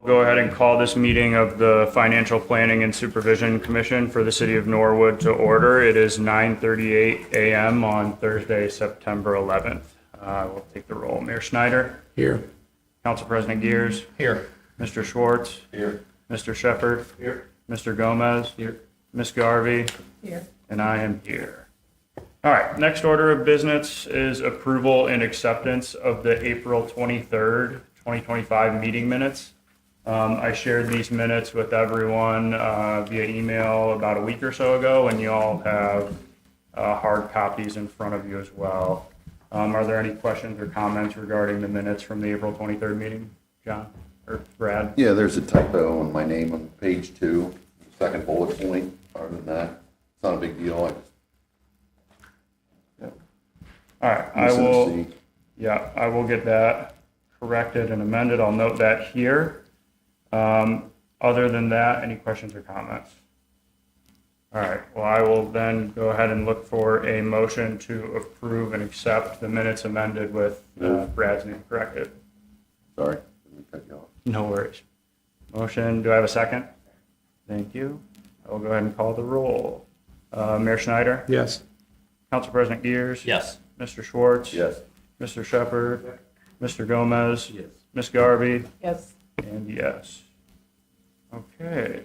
Go ahead and call this meeting of the Financial Planning and Supervision Commission for the City of Norwood to order. It is 9:38 a.m. on Thursday, September 11th. We'll take the roll. Mayor Schneider. Here. Council President Gears. Here. Mr. Schwartz. Here. Mr. Shepard. Here. Mr. Gomez. Here. Ms. Garvey. Here. And I am here. All right, next order of business is approval and acceptance of the April 23rd, 2025 meeting minutes. I shared these minutes with everyone via email about a week or so ago, and you all have hard copies in front of you as well. Are there any questions or comments regarding the minutes from the April 23rd meeting, John or Brad? Yeah, there's a typo on my name on page 2, second bullet point. Other than that, it's not a big deal. All right, I will get that corrected and amended. I'll note that here. Other than that, any questions or comments? All right, well, I will then go ahead and look for a motion to approve and accept the minutes amended with Brad's name corrected. Sorry, let me cut you off. No worries. Motion, do I have a second? Thank you. I will go ahead and call the roll. Mayor Schneider? Yes. Council President Gears? Yes. Mr. Schwartz? Yes. Mr. Shepard? Mr. Gomez? Yes. Ms. Garvey? Yes. And yes. Okay.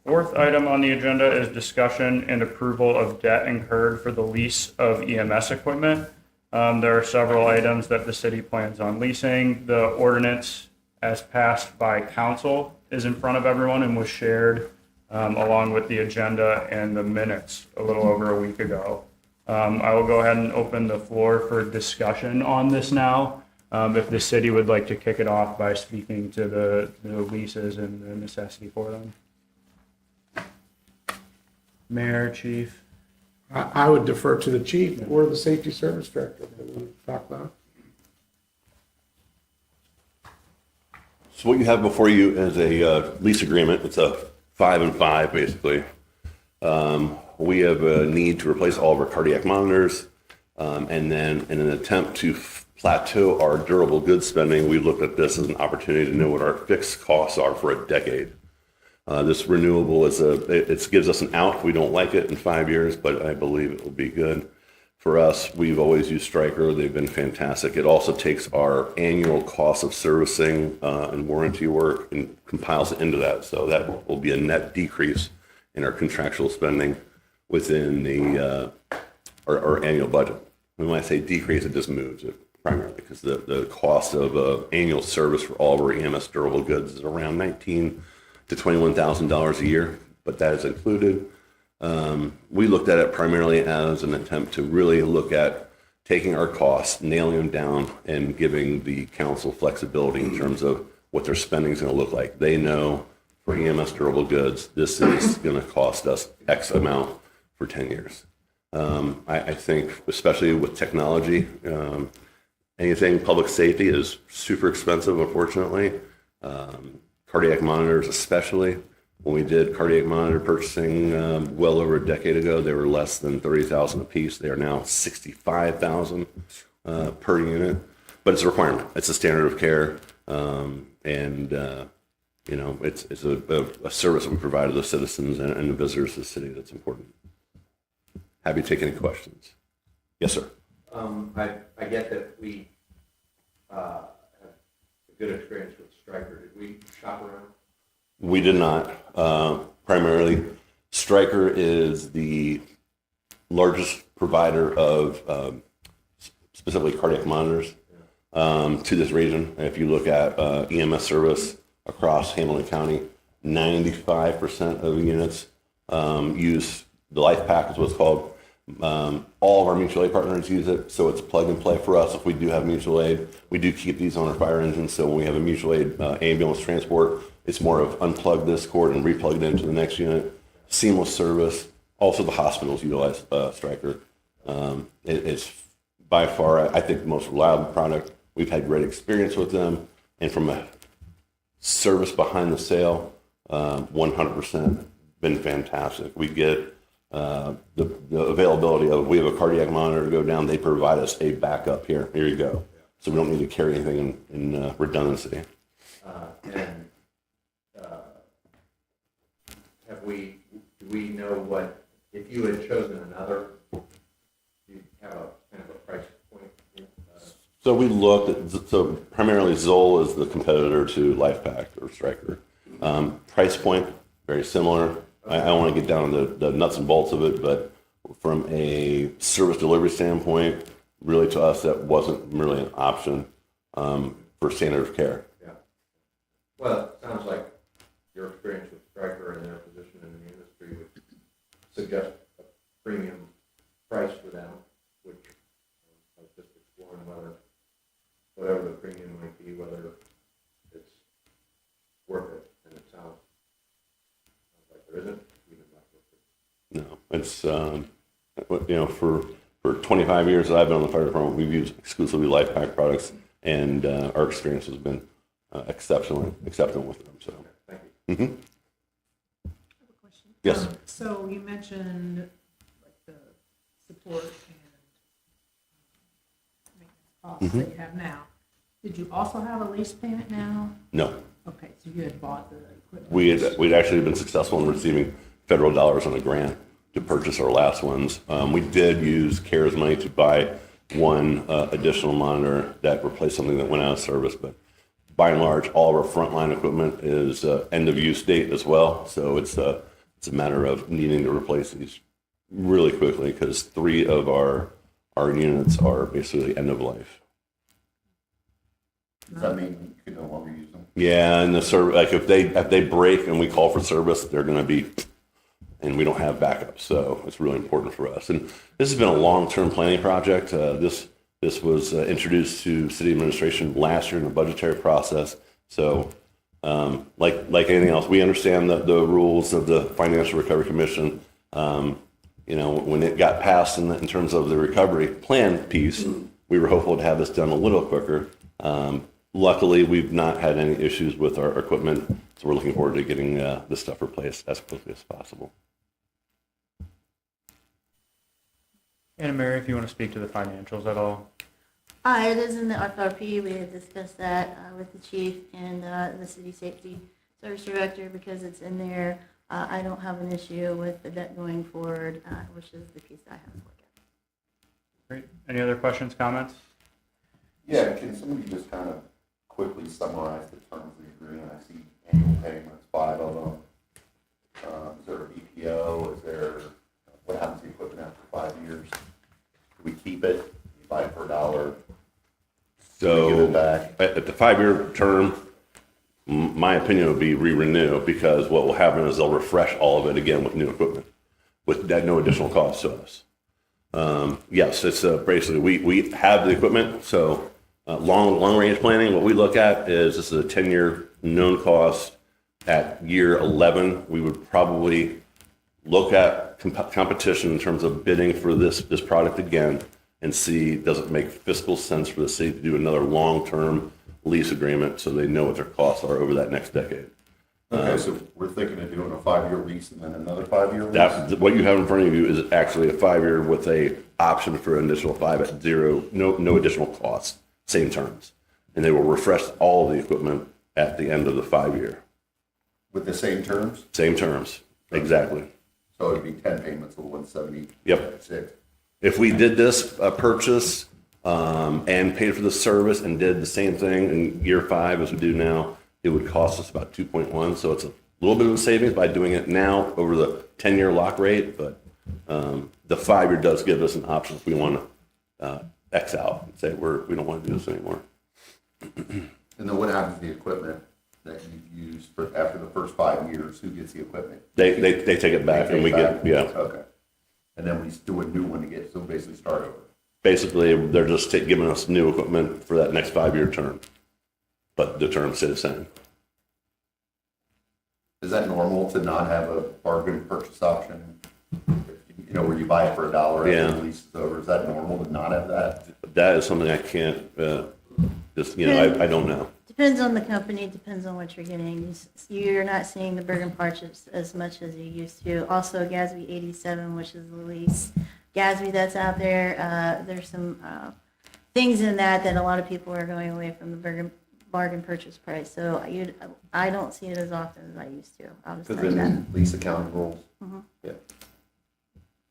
Fourth item on the agenda is discussion and approval of debt incurred for the lease of EMS equipment. There are several items that the city plans on leasing. The ordinance as passed by council is in front of everyone and was shared along with the agenda and the minutes a little over a week ago. I will go ahead and open the floor for discussion on this now. If the city would like to kick it off by speaking to the leases and the necessity for them. Mayor, Chief. I would defer to the chief or the safety service director that we talk about. So what you have before you is a lease agreement. It's a 5 and 5 basically. We have a need to replace all of our cardiac monitors, and then in an attempt to plateau our durable goods spending, we looked at this as an opportunity to know what our fixed costs are for a decade. This renewable it gives us an out. We don't like it in 5 years, but I believe it will be good for us. We've always used Stryker. They've been fantastic. It also takes our annual cost of servicing and warranty work and compiles it into that. So that will be a net decrease in our contractual spending within our annual budget. And when I say decrease, it just moves it primarily because the cost of annual service for all of our EMS durable goods is around $19,000 to $21,000 a year, but that is included. We looked at it primarily as an attempt to really look at taking our costs, nailing them down, and giving the council flexibility in terms of what their spending is going to look like. They know for EMS durable goods, this is going to cost us X amount for 10 years. I think, especially with technology, anything public safety is super expensive, unfortunately. Cardiac monitors especially. When we did cardiac monitor purchasing well over a decade ago, they were less than $30,000 a piece. They are now $65,000 per unit, but it's a requirement. It's a standard of care, and it's a service that we provide to the citizens and the visitors to the city that's important. Happy to take any questions. Yes, sir. I get that we have a good experience with Stryker. Did we shop around? We did not. Primarily, Stryker is the largest provider of specifically cardiac monitors to this region. If you look at EMS service across Hamilton County, 95% of the units use the Life Pack is what it's called. All of our mutual aid partners use it, so it's plug and play for us. If we do have mutual aid, we do keep these on our fire engines, so when we have a mutual aid ambulance transport, it's more of unplug this cord and replug it into the next unit. Seamless service. Also, the hospitals utilize Stryker. It's by far, I think, the most reliable product. We've had great experience with them, and from a service behind the sale, 100% been fantastic. We get the availability of, we have a cardiac monitor to go down, they provide us a backup here. Here you go. so we don't need to carry anything in redundancy. And do we know what, if you had chosen another, do you have a kind of a price point? So we looked at, so primarily Zoll is the competitor to LifePack or Stryker. Price point, very similar. I don't want to get down to the nuts and bolts of it, but from a service delivery standpoint, really to us, that wasn't really an option for standard of care. Yeah. Well, it sounds like your experience with Stryker and their position in the industry would suggest a premium price for them, which I was just exploring whatever the premium might be, whether it's worth it, and it sounds like there isn't even not worth it. No, it's, for 25 years that I've been on the fire department, we've used exclusively LifePack products, and our experience has been exceptional with them. So, Thank you. mm-hmm. I have a question. Yes. So you mentioned like the support and maintenance costs that you have now. Did you also have a lease payment now? No, Okay, so you had bought the equipment. we'd actually been successful in receiving federal dollars on a grant to purchase our last ones. We did use CARES money to buy one additional monitor that replaced something that went out of service, but by and large, all of our frontline equipment is end of use date as well. So it's a matter of needing to replace these really quickly because 3 of our units are basically end of life. Does that mean you can no longer use them? Yeah, and the service, like if they break and we call for service, they're going to be, and we don't have backup. So it's really important for us. And this has been a long-term planning project. This was introduced to city administration last year in the budgetary process. So like anything else, we understand the rules of the Financial Recovery Commission. When it got passed in terms of the recovery plan piece, we were hopeful to have this done a little quicker. Luckily, we've not had any issues with our equipment, so we're looking forward to getting this stuff replaced as quickly as possible. Anna Mary, if you want to speak to the financials at all. It is in the FRP. We had discussed that with the chief and the city safety service director because it's in there. I don't have an issue with the debt going forward, which is the piece I have to look at. Great. Any other questions, comments? Yeah, can somebody just kind of quickly summarize the terms of the agreement? I see annual payments, 5 of them. Is there a BPO? What happens to the equipment after 5 years? Do we keep it? You buy it for $1? Do we give So it back? at the 5-year term, my opinion would be re-renew because what will happen is they'll refresh all of it again with new equipment with no additional cost to us. Yes, it's basically we have the equipment. So long range planning, what we look at is this is a 10-year known cost. At year 11, we would probably look at competition in terms of bidding for this product again and see does it make fiscal sense for the city to do another long-term lease agreement so they know what their costs are over that next decade. Okay, so we're thinking of doing a 5-year lease and then another 5-year lease? What you have in front of you is actually a 5-year with a option for an additional 5 at zero, no additional cost, same terms. And they will refresh all of the equipment at the end of the 5-year. With the same terms? Same terms, exactly. So it'd be 10 payments of 176. Yep. If we did this purchase and paid for the service and did the same thing in year 5 as we do now, it would cost us about 2.1. So it's a little bit of a savings by doing it now over the 10-year lock rate, but the 5-year does give us an option if we want to X out and say we don't want to do this anymore. And then what happens to the equipment that you've used after the first 5 years? Who gets the equipment? They take it back and we get, yeah. Okay. And then we do a new one to get, so basically start over. Basically, they're just giving us new equipment for that next 5-year term, but the term stays the same. Is that normal to not have a bargain purchase option? Where you buy it for $1 Yeah. and the lease is over. Is that normal to not have that? That is something I can't, I don't know. Depends on the company, depends on what you're getting. You're not seeing the Bergen purchase as much as you used to. Also, GASB 87, which is the lease. GASB that's out there, there's some things in that a lot of people are going away from the bargain purchase price. So I don't see it as often as I used to. I'll just tell Because you that. in lease accounting rules. Mhm. Yeah.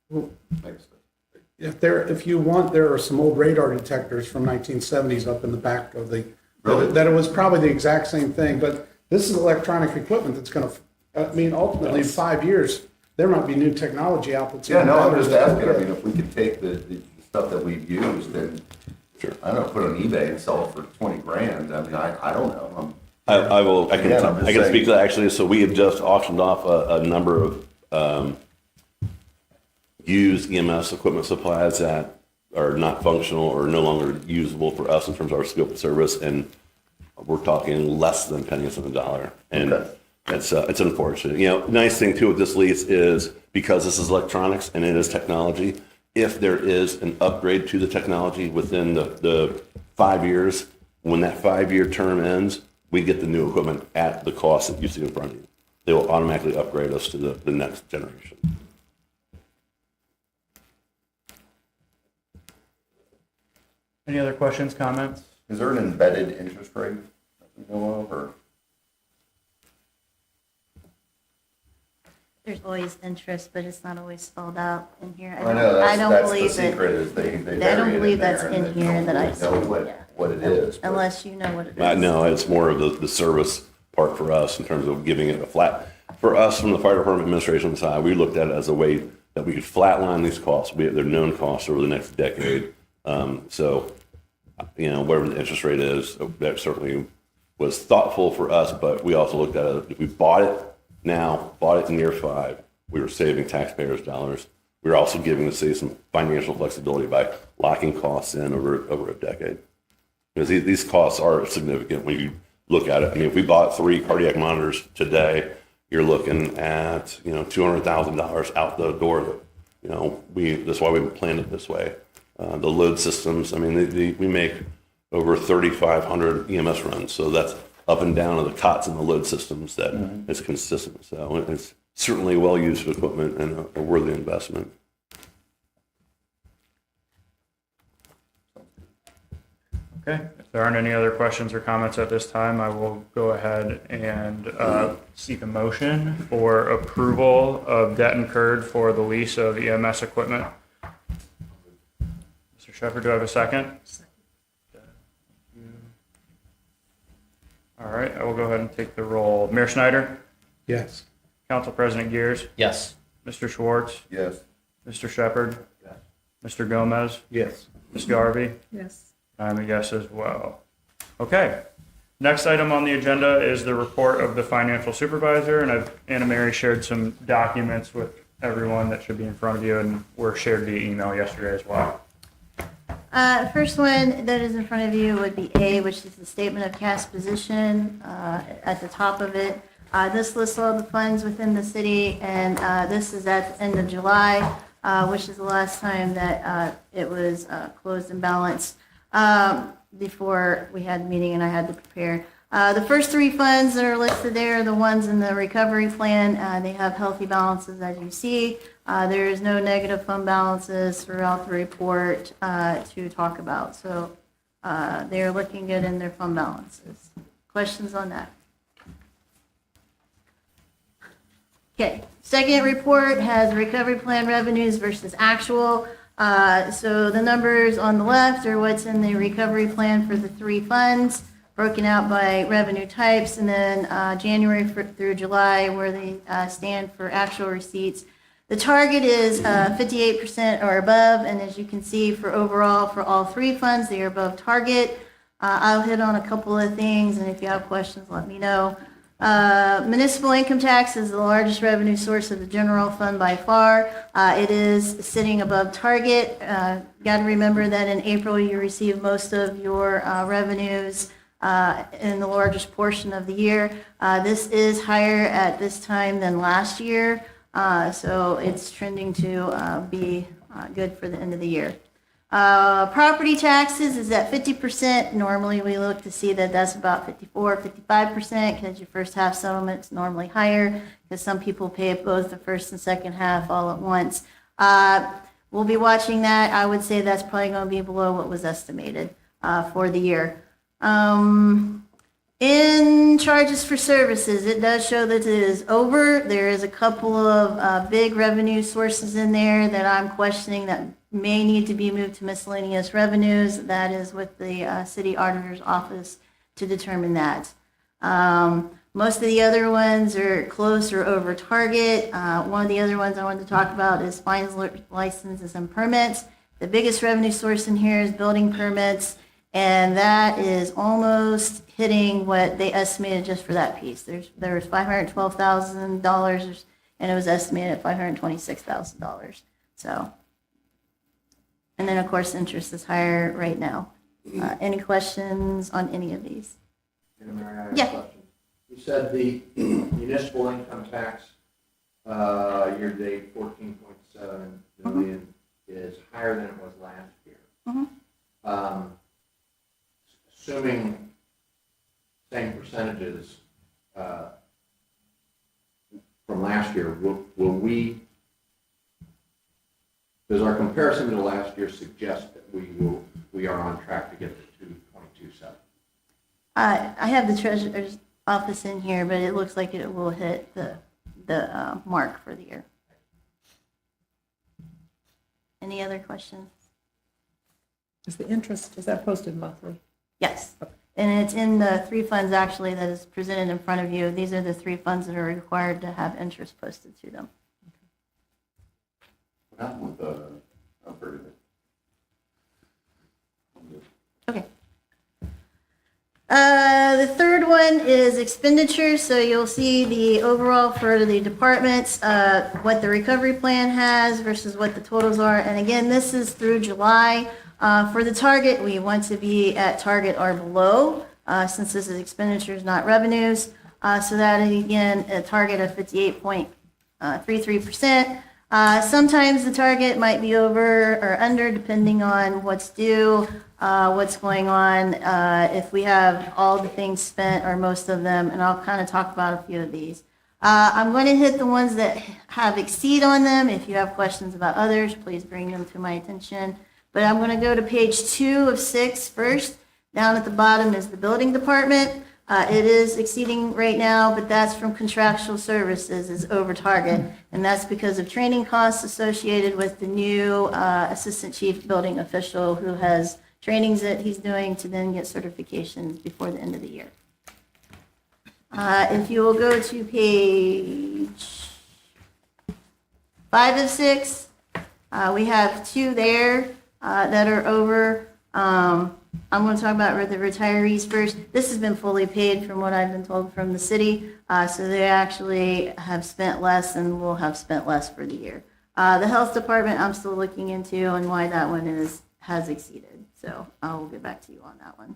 Well, Makes sense. If you want, there are some old radar detectors from 1970s up in the back of the, Really? that it was probably the exact same thing, but this is electronic equipment that's gonna, I mean, ultimately, in 5 years, there might be new technology out that's. Yeah, no, I'm better just than- asking, I mean, if we could take the stuff that we've used and, I don't know, put it on eBay and sell it for 20 grand, I mean, I don't know. I can Yeah, I'm just I can saying. speak to that actually. So we have just auctioned off a number of used EMS equipment supplies that are not functional or no longer usable for us in terms of our scope of service, and we're talking less than pennies on the dollar. And Okay. it's unfortunate. You know, nice thing too with this lease is because this is electronics and it is technology, if there is an upgrade to the technology within the 5 years, when that 5-year term ends, we get the new equipment at the cost that you see in front of you. They will automatically upgrade us to the next generation. Any other questions, comments? Is there an embedded interest rate that we know of, or? There's always interest, but it's not always spelled out in here. I know, I don't that's the believe it. secret, is they I don't bury it believe there that's and in they here don't that I really know see, yeah. what it is. but- Unless you know what it is. No, it's more of the service part for us in terms of giving it a flat. For us, from the fire department administration side, we looked at it as a way that we could flatline these costs. We have their known costs over the next decade. So, you know, whatever the interest rate is, that certainly was thoughtful for us, but we also looked at it, if we bought it now, bought it in year 5, we were saving taxpayers' dollars. We were also giving the city some financial flexibility by locking costs in over a decade. Because these costs are significant when you look at it. I mean, if we bought 3 cardiac monitors today, you're looking at, you know, $200,000 out the door. You know, that's why we planned it this way. The load systems, I mean, we make over 3,500 EMS runs, so that's up and down of the cots and the load systems that is consistent. So it's certainly well-used equipment and a worthy investment. Okay, if there aren't any other questions or comments at this time, I will go ahead and seek a motion for approval of debt incurred for the lease of EMS equipment. Mr. Shepherd, do I have a second? All right, I will go ahead and take the roll. Mayor Schneider, Yes. Council President Gears, Yes. Mr. Schwartz, Yes. Mr. Shepherd, Yes. Mr. Gomez, Yes. Ms. Garvey. Yes. I'm a yes as well. Okay. Next item on the agenda is the report of the financial supervisor, and Anna Mary shared some documents with everyone that should be in front of you and were shared via email yesterday as well. First one that is in front of you would be A, which is the statement of cash position at the top of it. This lists all the funds within the city, and this is at the end of July, which is the last time that it was closed and balanced before we had the meeting and I had to prepare. The first 3 funds that are listed there are the ones in the recovery plan. They have healthy balances, as you see. There is no negative fund balances throughout the report to talk about. So they're looking good in their fund balances. Questions on that? Okay, second report has recovery plan revenues versus actual. So the numbers on the left are what's in the recovery plan for the 3 funds, broken out by revenue types, and then January through July where they stand for actual receipts. The target is 58% or above, and as you can see for overall, for all 3 funds, they are above target. I'll hit on a couple of things, and if you have questions, let me know. Municipal income tax is the largest revenue source of the general fund by far. It is sitting above target. Got to remember that in April you receive most of your revenues in the largest portion of the year. This is higher at this time than last year, so it's trending to be good for the end of the year. Property taxes is at 50%. Normally we look to see that that's about 54, 55% because your first half settlement's normally higher because some people pay both the first and second half all at once. we'll be watching that. I would say that's probably going to be below what was estimated for the year. In charges for services, it does show that it is over. There is a couple of big revenue sources in there that I'm questioning that may need to be moved to miscellaneous revenues. That is with the city auditor's office to determine that. Most of the other ones are close or over target. One of the other ones I wanted to talk about is fines, licenses, and permits. The biggest revenue source in here is building permits, and that is almost hitting what they estimated just for that piece. There was $512,000, and it was estimated at $526,000. So, and then of course interest is higher right now. Any questions on any of these? Madam Mayor, I have a Yeah. question. You said the municipal income tax, year-to-date 14.7 million is higher than it was last year. Mhm. Assuming same percentages from last year, will we, does our comparison to last year suggest that we are on track to get to 2.27? I have the treasurer's office in here, but it looks like it will hit the mark for the year. Any other questions? Is the interest, is that posted monthly? Yes, and it's in the three funds actually that is presented in front of you. These are the three funds that are required to have interest posted to them. What happened with the, I've heard of it. Okay. The third one is expenditures, so you'll see the overall for the departments, what the recovery plan has versus what the totals are. And again, this is through July. For the target, we want to be at target or below, since this is expenditures, not revenues. So that, again, a target of 58.33%. Sometimes the target might be over or under, depending on what's due, what's going on, if we have all the things spent or most of them, and I'll kind of talk about a few of these. I'm going to hit the ones that have exceed on them. If you have questions about others, please bring them to my attention. But I'm going to go to page 2 of 6 first. Down at the bottom is the building department. It is exceeding right now, but that's from contractual services, is over target. And that's because of training costs associated with the new assistant chief building official who has trainings that he's doing to then get certifications before the end of the year. If you will go to page 5 of 6, we have 2 there that are over. I'm going to talk about the retirees first. This has been fully paid from what I've been told from the city, so they actually have spent less and will have spent less for the year. The health department, I'm still looking into and why that one has exceeded, so I will get back to you on that one.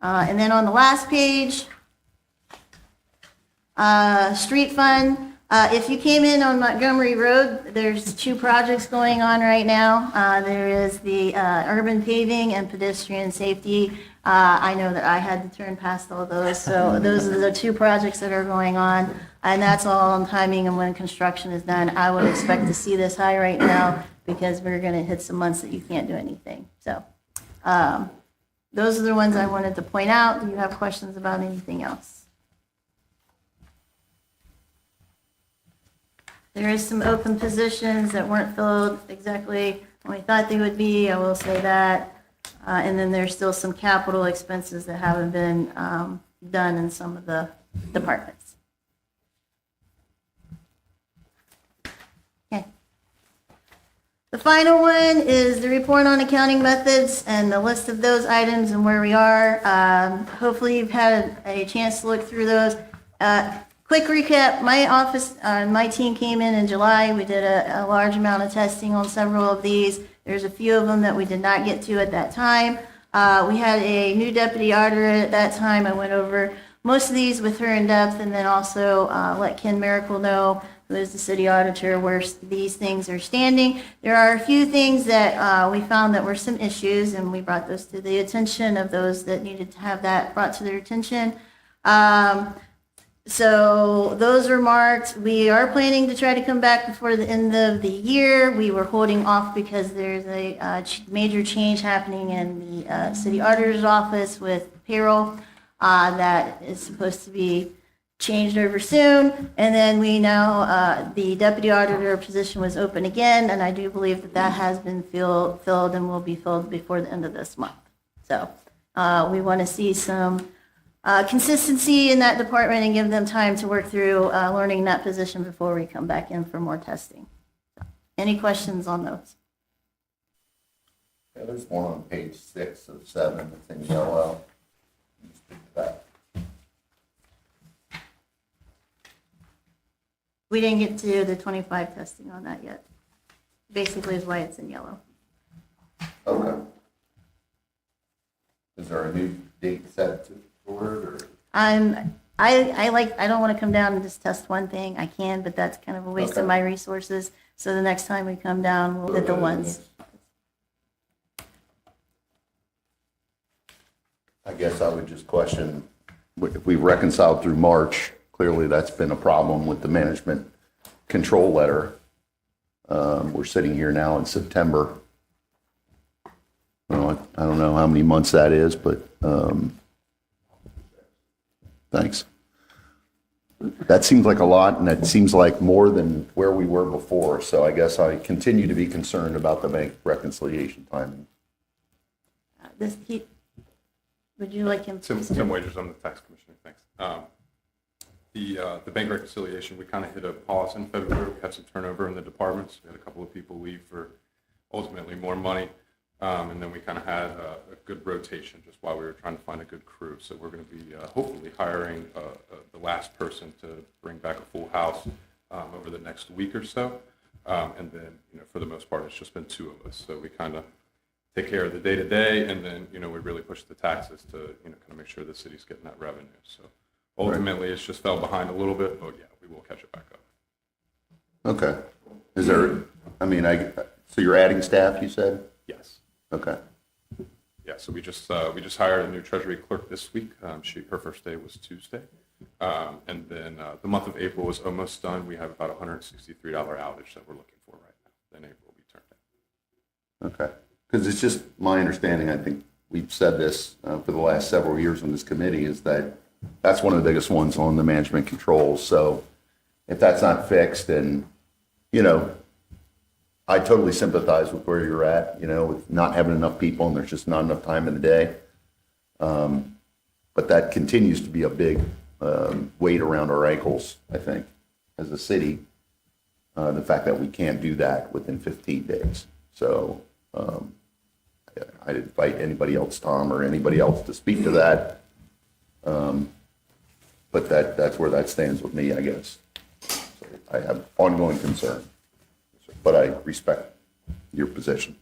And then on the last page, street fund. If you came in on Montgomery Road, there's 2 projects going on right now. There is the urban paving and pedestrian safety. I know that I had to turn past all those, so those are the 2 projects that are going on, and that's all on timing and when construction is done. I would expect to see this high right now because we're going to hit some months that you can't do anything. So those are the ones I wanted to point out. Do you have questions about anything else? There is some open positions that weren't filled exactly when we thought they would be, I will say that. And then there's still some capital expenses that haven't been done in some of the departments. Okay. The final one is the report on accounting methods and the list of those items and where we are. Hopefully you've had a chance to look through those. Quick recap, my office, my team came in July. We did a large amount of testing on several of these. There's a few of them that we did not get to at that time. We had a new deputy auditor at that time. I went over most of these with her in depth and then also let Ken Miracle know, who is the city auditor, where these things are standing. There are a few things that we found that were some issues, and we brought those to the attention of those that needed to have that brought to their attention. So those are marked. We are planning to try to come back before the end of the year. We were holding off because there's a major change happening in the city auditor's office with payroll that is supposed to be changed over soon. And then we know the deputy auditor position was open again, and I do believe that that has been filled and will be filled before the end of this month. So we want to see some consistency in that department and give them time to work through learning that position before we come back in for more testing. Any questions on those? Yeah, there's one on page 6 of 7 that's in yellow. Can you speak to that? We didn't get to the 25 testing on that yet. Basically is why it's in yellow. Okay. Is there a new date set for it, or? I don't want to come down and just test one thing. I can, but that's kind of a waste of Okay. my resources. So the next time we come down, we'll hit the ones. I guess I would just question, if we reconciled through March, clearly that's been a problem with the management control letter. We're sitting here now in September. Well, I don't know how many months that is, but, thanks. That seems like a lot, and that seems like more than where we were before, so I guess I continue to be concerned about the bank reconciliation timing. Would you like him to? Tim Wagers, I'm the tax commissioner, thanks. The bank reconciliation, we kind of hit a pause in February. We had some turnover in the departments. We had a couple of people leave for ultimately more money. And then we kind of had a good rotation just while we were trying to find a good crew. So we're going to be hopefully hiring the last person to bring back a full house over the next week or so. And then, for the most part, it's just been 2 of us. So we kind of take care of the day-to-day, and then, we really push the taxes to, kind of make sure the city's getting that revenue. So ultimately, it's just fell behind a little bit, but yeah, we will catch it back up. Okay. Is there, so you're adding staff, you said? Yes. Okay. Yeah, so we just hired a new treasury clerk this week. Her first day was Tuesday. And then the month of April was almost done. We have about $163 outage that we're looking for right now. Then April will be turned in. Okay. Because it's just my understanding, I think we've said this for the last several years on this committee, is that that's one of the biggest ones on the management controls. So if that's not fixed, then, I totally sympathize with where you're at, with not having enough people and there's just not enough time in the day. But that continues to be a big weight around our ankles, I think, as a city, the fact that we can't do that within 15 days. So I'd invite anybody else, Tom, or anybody else to speak to that. But that's where that stands with me, I guess. So I have ongoing concern, but I respect your position.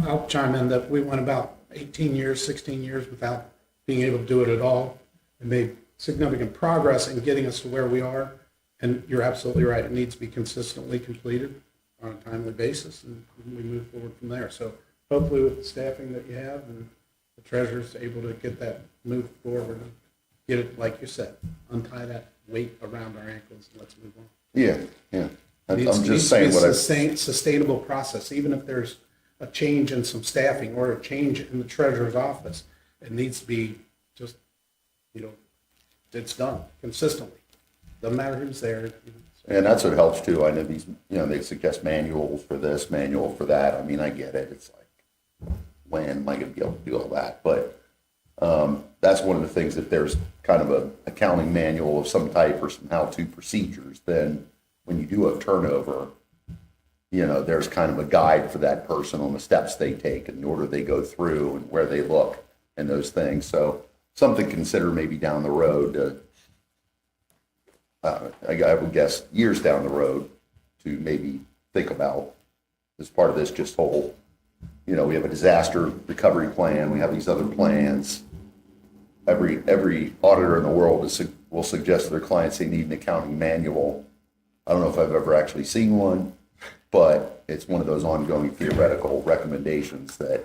I'll chime in that we went about 18 years, 16 years without being able to do it at all, and made significant progress in getting us to where we are. And you're absolutely right, it needs to be consistently completed on a timely basis, and we move forward from there. So hopefully with the staffing that you have and the treasurer's able to get that moved forward, and get it, like you said, untie that weight around our ankles, and let's move on. Yeah. I'm Needs just to be saying what I. sustainable process, even if there's a change in some staffing or a change in the treasurer's office, it needs to be just, it's done consistently. Doesn't matter who's there. And that's what helps too. I know these, they suggest manuals for this, manual for that. I mean, I get it. It's like, when am I going to be able to do all that? But that's one of the things, if there's kind of a accounting manual of some type or some how-to procedures, then when you do a turnover, there's kind of a guide for that person on the steps they take and the order they go through and where they look and those things. So something to consider maybe down the road, I would guess years down the road, to maybe think about as part of this just whole, we have a disaster recovery plan, we have these other plans. Every auditor in the world will suggest to their clients they need an accounting manual. I don't know if I've ever actually seen one, but it's one of those ongoing theoretical recommendations that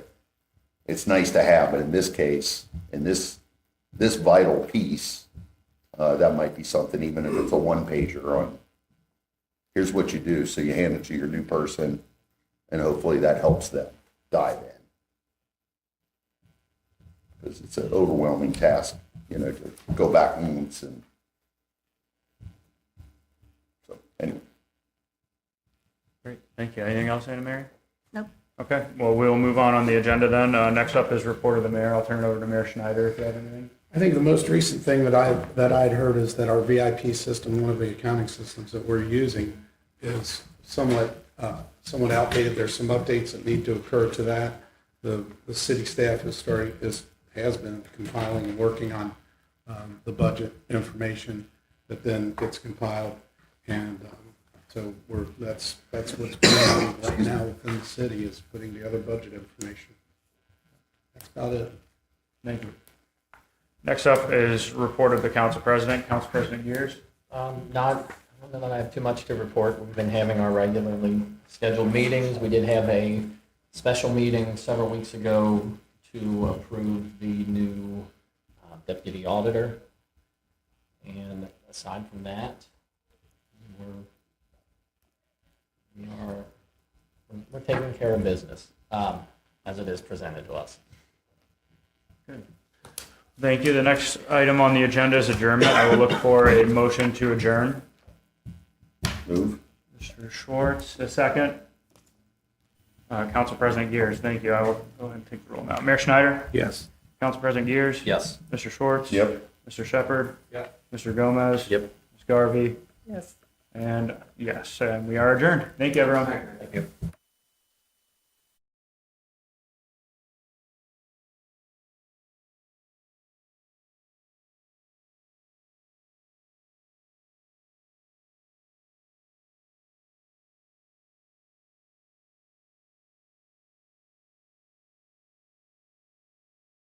it's nice to have, but in this case, in this this vital piece, that might be something, even if it's a one-pager on, here's what you do, so you hand it to your new person, and hopefully that helps them dive in. Because it's an overwhelming task, you know, to go back once and, so, anyway. Great, thank you. Anything else, Anna Mary? Nope. Okay, well, we'll move on the agenda then. Next up is report of the mayor. I'll turn it over to Mayor Schneider if you have anything. I think the most recent thing that I'd heard is that our VIP system, one of the accounting systems that we're using, is somewhat outdated. There's some updates that need to occur to that. The city staff has been compiling and working on the budget information that then gets compiled, and so that's what's going on right now within the city, is putting together budget information. That's about it. Thank you. Next up is report of the council president. Council President Gears. I don't know that I have too much to report. We've been having our regularly scheduled meetings. We did have a special meeting several weeks ago to approve the new deputy auditor. And aside from that, we're taking care of business as it is presented to us. Good. Thank you. The next item on the agenda is adjournment. I will look for a motion to adjourn. Move. Mr. Schwartz, a second. Council President Gears, thank you. I will go ahead and take the roll now. Mayor Schneider? Yes. Council President Gears? Yes. Mr. Schwartz? Yep. Mr. Shepherd? Yep. Mr. Gomez? Yep. Ms. Garvey? Yes. And yes, and we are adjourned. Thank you, everyone. Thank you.